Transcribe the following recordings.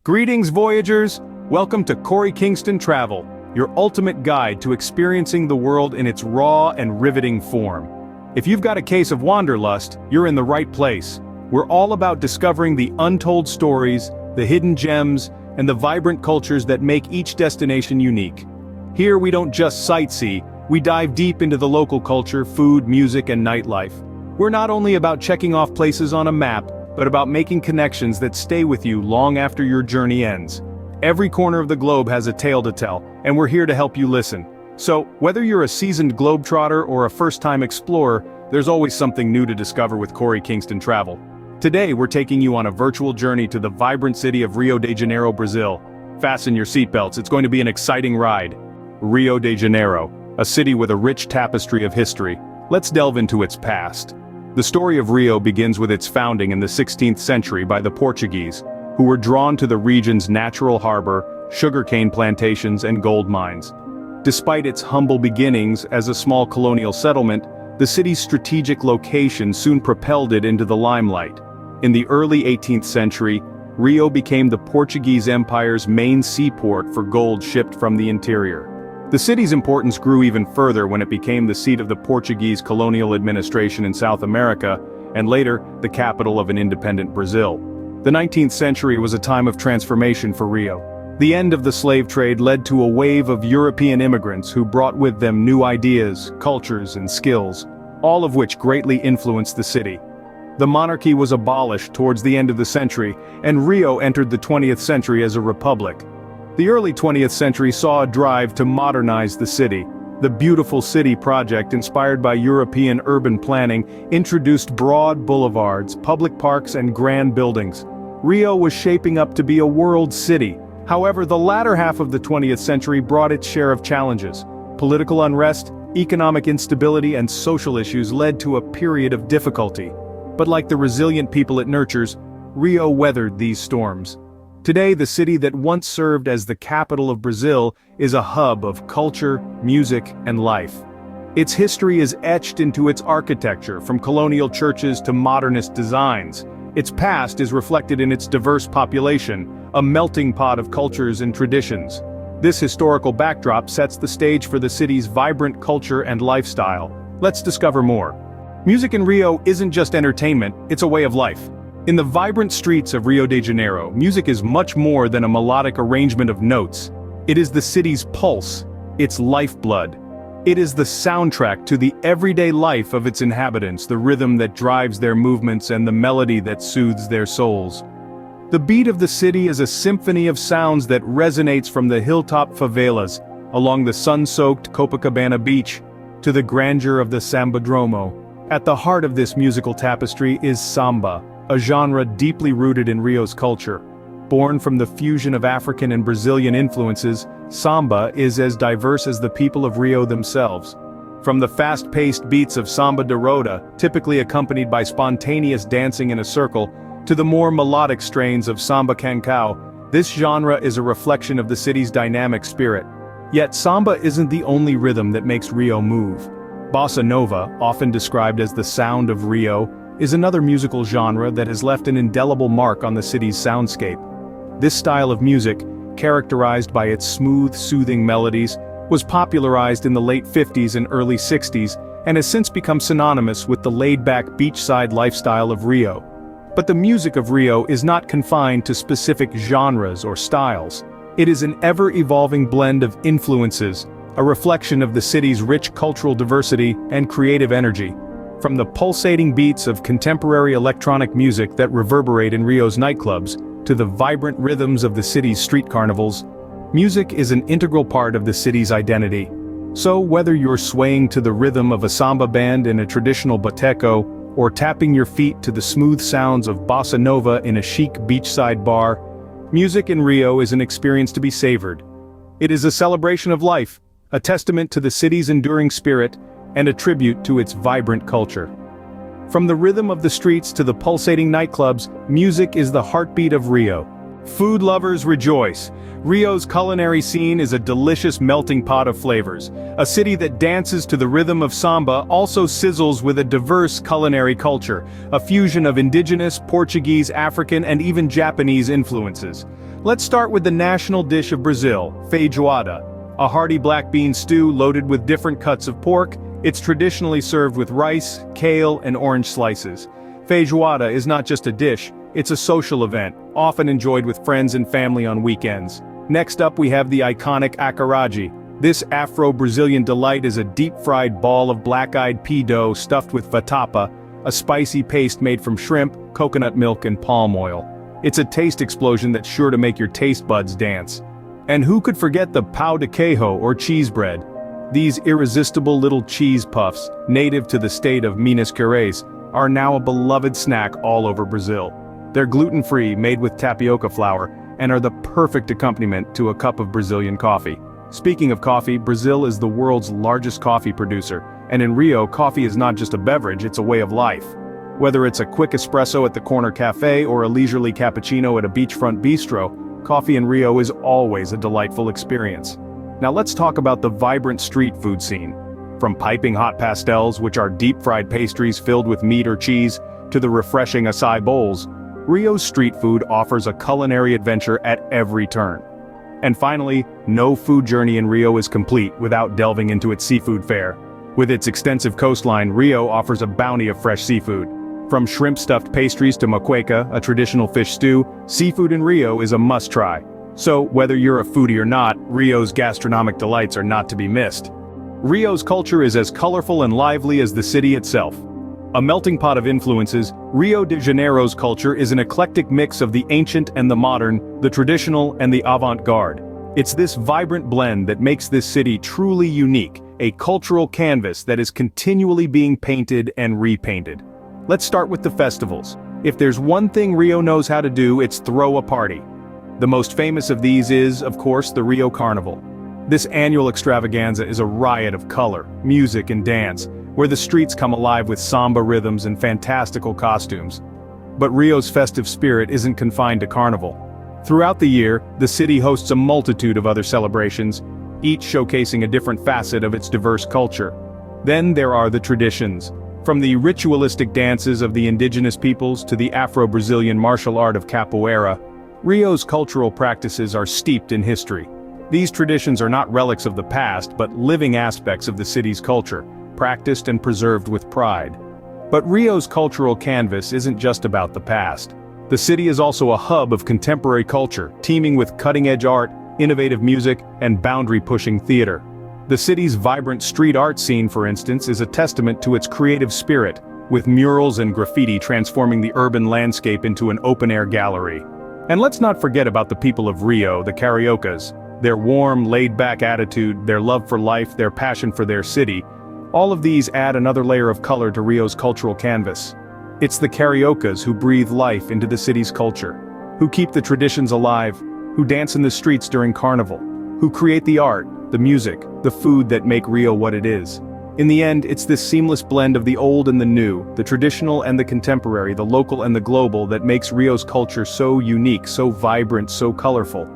Greetings, voyagers! Welcome to Corey Kingston Travel, your ultimate guide to experiencing the world in its raw and riveting form. If you've got a case of wanderlust, you're in the right place. We're all about discovering the untold stories, the hidden gems, and the vibrant cultures that make each destination unique. Here we don't just sightsee, we dive deep into the local culture, food, music, and nightlife. We're not only about checking off places on a map, but about making connections that stay with you long after your journey ends. Every corner of the globe has a tale to tell, and we're here to help you listen. So, whether you're a seasoned globetrotter or a first-time explorer, there's always something new to discover with Corey Kingston Travel. Today we're taking you on a virtual journey to the vibrant city of Rio de Janeiro, Brazil. Fasten your seatbelts, it's going to be an exciting ride. Rio de Janeiro, a city with a rich tapestry of history. Let's delve into its past. The story of Rio begins with its founding in the 16th century by the Portuguese, who were drawn to the region's natural harbor, sugarcane plantations, and gold mines. Despite its humble beginnings as a small colonial settlement, the city's strategic location soon propelled it into the limelight. In the early 18th century, Rio became the Portuguese Empire's main seaport for gold shipped from the interior. The city's importance grew even further when it became the seat of the Portuguese colonial administration in South America, and later, the capital of an independent Brazil. The 19th century was a time of transformation for Rio. The end of the slave trade led to a wave of European immigrants who brought with them new ideas, cultures, and skills, all of which greatly influenced the city. The monarchy was abolished towards the end of the century, and Rio entered the 20th century as a republic. The early 20th century saw a drive to modernize the city. The Beautiful City project, inspired by European urban planning, introduced broad boulevards, public parks, and grand buildings. Rio was shaping up to be a world city. However, the latter half of the 20th century brought its share of challenges. Political unrest, economic instability, and social issues led to a period of difficulty. But like the resilient people it nurtures, Rio weathered these storms. Today, the city that once served as the capital of Brazil is a hub of culture, music, and life. Its history is etched into its architecture, from colonial churches to modernist designs. Its past is reflected in its diverse population, a melting pot of cultures and traditions. This historical backdrop sets the stage for the city's vibrant culture and lifestyle. Let's discover more. Music in Rio isn't just entertainment, it's a way of life. In the vibrant streets of Rio de Janeiro, music is much more than a melodic arrangement of notes. It is the city's pulse, its lifeblood. It is the soundtrack to the everyday life of its inhabitants, the rhythm that drives their movements and the melody that soothes their souls. The beat of the city is a symphony of sounds that resonates from the hilltop favelas, along the sun-soaked Copacabana Beach, to the grandeur of the Sambadromo. At the heart of this musical tapestry is samba, a genre deeply rooted in Rio's culture. Born from the fusion of African and Brazilian influences, samba is as diverse as the people of Rio themselves. From the fast-paced beats of samba de roda, typically accompanied by spontaneous dancing in a circle, to the more melodic strains of samba canção, this genre is a reflection of the city's dynamic spirit. Yet samba isn't the only rhythm that makes Rio move. Bossa nova, often described as the sound of Rio, is another musical genre that has left an indelible mark on the city's soundscape. This style of music, characterized by its smooth, soothing melodies, was popularized in the late 50s and early 60s, and has since become synonymous with the laid-back beachside lifestyle of Rio. But the music of Rio is not confined to specific genres or styles. It is an ever-evolving blend of influences, a reflection of the city's rich cultural diversity and creative energy. From the pulsating beats of contemporary electronic music that reverberate in Rio's nightclubs, to the vibrant rhythms of the city's street carnivals, music is an integral part of the city's identity. So whether you're swaying to the rhythm of a samba band in a traditional boteco, or tapping your feet to the smooth sounds of bossa nova in a chic beachside bar, music in Rio is an experience to be savored. It is a celebration of life, a testament to the city's enduring spirit, and a tribute to its vibrant culture. From the rhythm of the streets to the pulsating nightclubs, music is the heartbeat of Rio. Food lovers rejoice. Rio's culinary scene is a delicious melting pot of flavors. A city that dances to the rhythm of samba also sizzles with a diverse culinary culture, a fusion of indigenous, Portuguese, African, and even Japanese influences. Let's start with the national dish of Brazil, feijoada. A hearty black bean stew loaded with different cuts of pork. It's traditionally served with rice, kale, and orange slices. Feijoada is not just a dish, it's a social event, often enjoyed with friends and family on weekends. Next up we have the iconic acarajé. This Afro-Brazilian delight is a deep-fried ball of black-eyed pea dough stuffed with vatapa, a spicy paste made from shrimp, coconut milk, and palm oil. It's a taste explosion that's sure to make your taste buds dance. And who could forget the pão de queijo or cheese bread? These irresistible little cheese puffs, native to the state of Minas Gerais, are now a beloved snack all over Brazil. They're gluten-free, made with tapioca flour, and are the perfect accompaniment to a cup of Brazilian coffee. Speaking of coffee, Brazil is the world's largest coffee producer, and in Rio, coffee is not just a beverage, it's a way of life. Whether it's a quick espresso at the corner cafe or a leisurely cappuccino at a beachfront bistro, coffee in Rio is always a delightful experience. Now let's talk about the vibrant street food scene. From piping hot pastels, which are deep-fried pastries filled with meat or cheese, to the refreshing acai bowls, Rio's street food offers a culinary adventure at every turn. And finally, no food journey in Rio is complete without delving into its seafood fare. With its extensive coastline, Rio offers a bounty of fresh seafood. From shrimp-stuffed pastries to moqueca, a traditional fish stew, seafood in Rio is a must-try. So, whether you're a foodie or not, Rio's gastronomic delights are not to be missed. Rio's culture is as colorful and lively as the city itself. A melting pot of influences, Rio de Janeiro's culture is an eclectic mix of the ancient and the modern, the traditional and the avant-garde. It's this vibrant blend that makes this city truly unique, a cultural canvas that is continually being painted and repainted. Let's start with the festivals. If there's one thing Rio knows how to do, it's throw a party. The most famous of these is, of course, the Rio Carnival. This annual extravaganza is a riot of color, music and dance, where the streets come alive with samba rhythms and fantastical costumes. But Rio's festive spirit isn't confined to Carnival. Throughout the year, the city hosts a multitude of other celebrations, each showcasing a different facet of its diverse culture. Then there are the traditions. From the ritualistic dances of the indigenous peoples to the Afro-Brazilian martial art of capoeira, Rio's cultural practices are steeped in history. These traditions are not relics of the past, but living aspects of the city's culture, practiced and preserved with pride. But Rio's cultural canvas isn't just about the past. The city is also a hub of contemporary culture, teeming with cutting-edge art, innovative music, and boundary-pushing theater. The city's vibrant street art scene, for instance, is a testament to its creative spirit, with murals and graffiti transforming the urban landscape into an open-air gallery. And let's not forget about the people of Rio, the Cariocas. Their warm, laid-back attitude, their love for life, their passion for their city, all of these add another layer of color to Rio's cultural canvas. It's the Cariocas who breathe life into the city's culture, who keep the traditions alive, who dance in the streets during Carnival, who create the art, the music, the food that make Rio what it is. In the end, it's this seamless blend of the old and the new, the traditional and the contemporary, the local and the global that makes Rio's culture so unique, so vibrant, so colorful.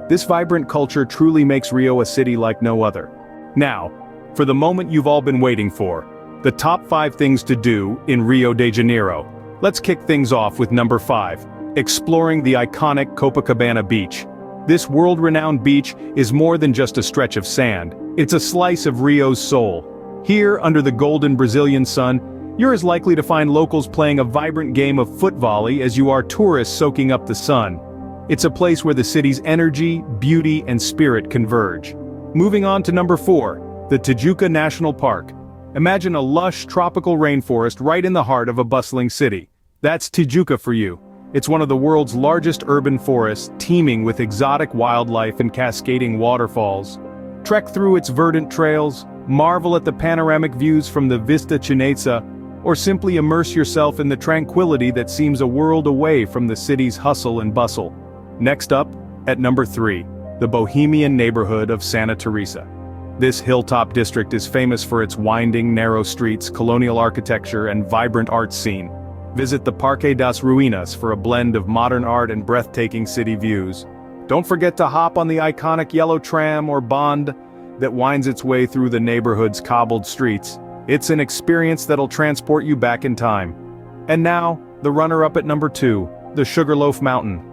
This vibrant culture truly makes Rio a city like no other. Now, for the moment you've all been waiting for, the top 5 things to do in Rio de Janeiro. Let's kick things off with number 5, exploring the iconic Copacabana Beach. This world-renowned beach is more than just a stretch of sand, it's a slice of Rio's soul. Here, under the golden Brazilian sun, you're as likely to find locals playing a vibrant game of foot volley as you are tourists soaking up the sun. It's a place where the city's energy, beauty, and spirit converge. Moving on to number 4, the Tijuca National Park. Imagine a lush tropical rainforest right in the heart of a bustling city. That's Tijuca for you. It's one of the world's largest urban forests, teeming with exotic wildlife and cascading waterfalls. Trek through its verdant trails, marvel at the panoramic views from the Vista Chinesa, or simply immerse yourself in the tranquility that seems a world away from the city's hustle and bustle. Next up, at number 3, the bohemian neighborhood of Santa Teresa. This hilltop district is famous for its winding, narrow streets, colonial architecture, and vibrant art scene. Visit the Parque das Ruínas for a blend of modern art and breathtaking city views. Don't forget to hop on the iconic yellow tram or bond that winds its way through the neighborhood's cobbled streets. It's an experience that'll transport you back in time. And now, the runner-up at number 2, the Sugarloaf Mountain.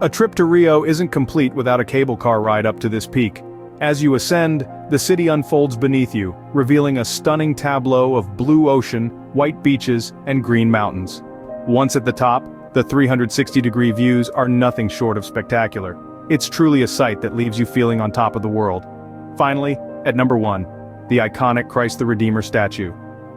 A trip to Rio isn't complete without a cable car ride up to this peak. As you ascend, the city unfolds beneath you, revealing a stunning tableau of blue ocean, white beaches, and green mountains. Once at the top, the 360-degree views are nothing short of spectacular. It's truly a sight that leaves you feeling on top of the world. Finally, at number 1, the iconic Christ the Redeemer statue.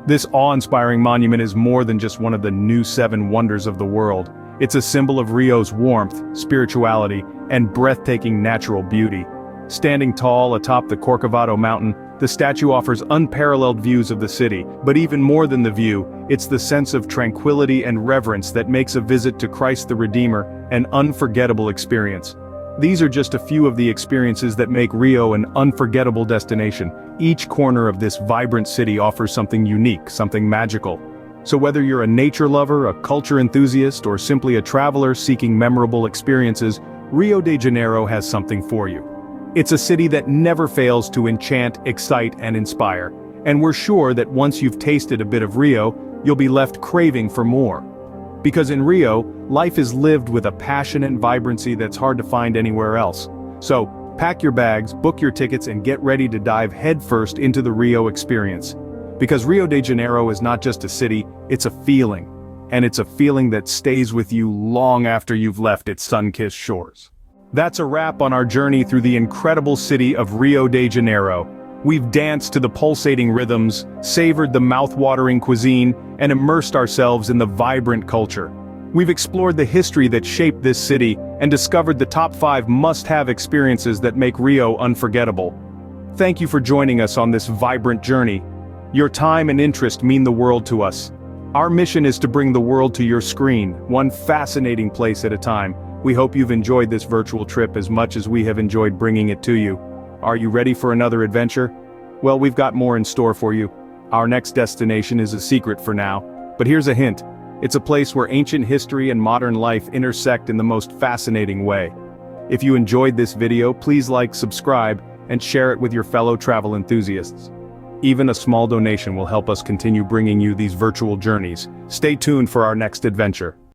This awe-inspiring monument is more than just one of the new 7 wonders of the world. It's a symbol of Rio's warmth, spirituality, and breathtaking natural beauty. Standing tall atop the Corcovado Mountain, the statue offers unparalleled views of the city, but even more than the view, it's the sense of tranquility and reverence that makes a visit to Christ the Redeemer an unforgettable experience. These are just a few of the experiences that make Rio an unforgettable destination. Each corner of this vibrant city offers something unique, something magical. So whether you're a nature lover, a culture enthusiast, or simply a traveler seeking memorable experiences, Rio de Janeiro has something for you. It's a city that never fails to enchant, excite, and inspire. And we're sure that once you've tasted a bit of Rio, you'll be left craving for more. Because in Rio, life is lived with a passion and vibrancy that's hard to find anywhere else. So, pack your bags, book your tickets, and get ready to dive headfirst into the Rio experience. Because Rio de Janeiro is not just a city, it's a feeling. And it's a feeling that stays with you long after you've left its sun-kissed shores. That's a wrap on our journey through the incredible city of Rio de Janeiro. We've danced to the pulsating rhythms, savored the mouth-watering cuisine, and immersed ourselves in the vibrant culture. We've explored the history that shaped this city and discovered the top 5 must-have experiences that make Rio unforgettable. Thank you for joining us on this vibrant journey. Your time and interest mean the world to us. Our mission is to bring the world to your screen, one fascinating place at a time. We hope you've enjoyed this virtual trip as much as we have enjoyed bringing it to you. Are you ready for another adventure? Well, we've got more in store for you. Our next destination is a secret for now, but here's a hint. It's a place where ancient history and modern life intersect in the most fascinating way. If you enjoyed this video, please like, subscribe, and share it with your fellow travel enthusiasts. Even a small donation will help us continue bringing you these virtual journeys. Stay tuned for our next adventure.